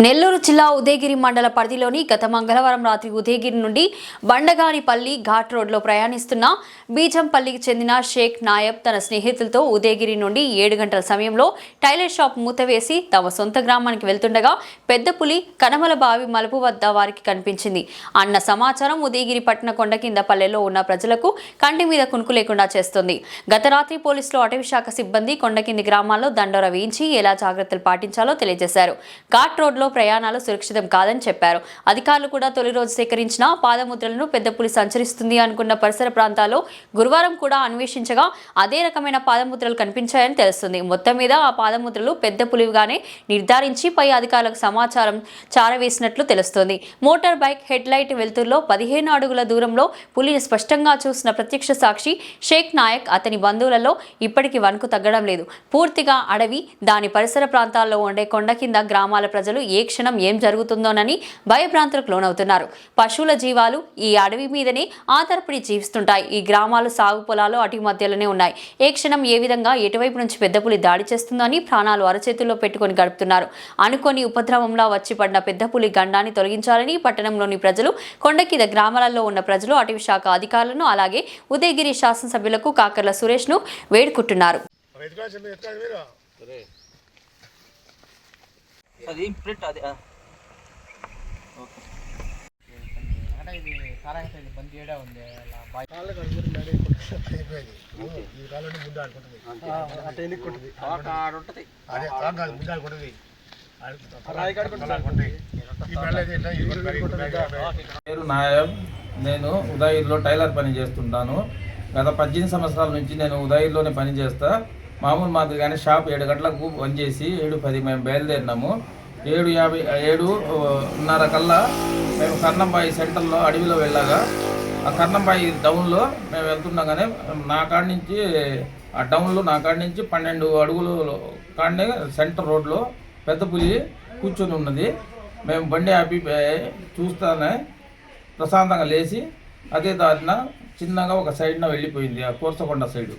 నెల్లూరు జిల్లా ఉదయగిరి మండల పరిధిలోని గత మంగళవారం రాత్రి ఉదయగిరి నుండి బండగానిపల్లి ఘాట్ రోడ్లో ప్రయాణిస్తున్న బీజంపల్లికి చెందిన షేక్ నాయబ్ తన స్నేహితులతో ఉదయగిరి నుండి 7 గంటల సమయంలో టైలర్ షాప్ మూతవేసి తమ సొంత గ్రామానికి వెళ్తుండగా పెద్ద పులి కనమల బావి మలుపు వద్ద వారికి కనిపించింది అన్న సమాచారం ఉదయగిరి పట్టణ కొండ కింద పల్లెలో ఉన్న ప్రజలకు కంటి మీద కునుకు లేకుండా చేస్తుంది. గత రాత్రి పోలీసులు అటవీ శాఖ సిబ్బంది కొండ కింది గ్రామాల్లో దండోర వేయించి ఎలా జాగ్రత్తలు పాటించాలో తెలియజేశారు. ఘాట్ రోడ్లో ప్రయాణాలు సురక్షితం కాదని చెప్పారు. అధికారులు కూడా తొలి రోజు సేకరించిన పాదముద్రలను పెద్ద పులి సంచరిస్తుంది అనుకున్న పరిసర ప్రాంతాల్లో గురువారం కూడా అన్వేషించగా అదే రకమైన పాదముద్రలు కనిపించాయని తెలుస్తుంది. మొత్తం మీద ఆ పాదముద్రలు పెద్ద పులిగానే నిర్ధారించి పై అధికారులకు సమాచారం చారవేసినట్లు తెలుస్తోంది. మోటార్ బైక్ హెడ్ లైట్ వెలుతురులో 15 అడుగుల దూరంలో పులిని స్పష్టంగా చూసిన ప్రత్యక్ష సాక్షి షేక్ నాయక్ అతని బంధువులలో ఇప్పటికీ వణుకు తగ్గడం లేదు. పూర్తిగా అడవి, దాని పరిసర ప్రాంతాల్లో ఉండే కొండ కింద గ్రామాల ప్రజలు ఏ క్షణం ఏం జరుగుతుందోనని భయభ్రాంతులకు లోనవుతున్నారు. పశువుల జీవాలు ఈ అడవి మీదనే ఆధారపడి జీవిస్తుంటాయి. ఈ గ్రామాలు సాగు పొలాలు అటు మధ్యలోనే ఉన్నాయి. ఏ క్షణం ఏ విధంగా ఎటువైపు నుంచి పెద్ద పులి దాడి చేస్తుందని ప్రాణాలు అరచేతుల్లో పెట్టుకుని గడుపుతున్నారు. అనుకోని ఉపద్రవంలా వచ్చి పడిన పెద్ద పులి గండాన్ని తొలగించాలని పట్టణంలోని ప్రజలు, కొండకిద గ్రామాలలో ఉన్న ప్రజలు అటవీ శాఖ అధికారులను అలాగే ఉదయగిరి శాసనసభ్యులకు కాకర్ల సురేష్ను వేడుకుంటున్నారు. అది ప్రింట్ అది ఓకే అంటే ఇది కారాంగ బంద్ చేయడా ఉంది కాళ్ళు ఈ కాళ్ళు ముద్ద ఆడుకుంటుంది అటు ఎన్నికుంటుంది ఉంటుంది అదే ముద్ద ఆడుకుంటుంది పేరు నాయబ్. నేను ఉదయగిరిలో టైలర్ పని చేస్తుంటాను. గత 18 సంవత్సరాల నుంచి నేను ఉదయగిరిలోనే పని చేస్తా. మామూలు మాదిరిగానే షాప్ 7 గంటలకు బంద్ చేసి 7:10 మేము బయలుదేరినాము. 7:30 కల్లా మేము కర్ణంబాయి సెంటర్లో అడవిలో వెళ్ళాగా ఆ కర్ణంబాయి డౌన్లో మేము వెళ్తుండగానే ఆ డౌన్లో నా కాడి నుంచి 12 అడుగులు కాడనే సెంటర్ రోడ్లో పెద్ద పులి కూర్చొని ఉన్నది. మేము బండి ఆపి చూస్తానే ప్రశాంతంగా లేచి అదే దారిన చిన్నగా ఒక సైడ్న వెళ్ళిపోయింది, ఆ కోర్సకొండ సైడు.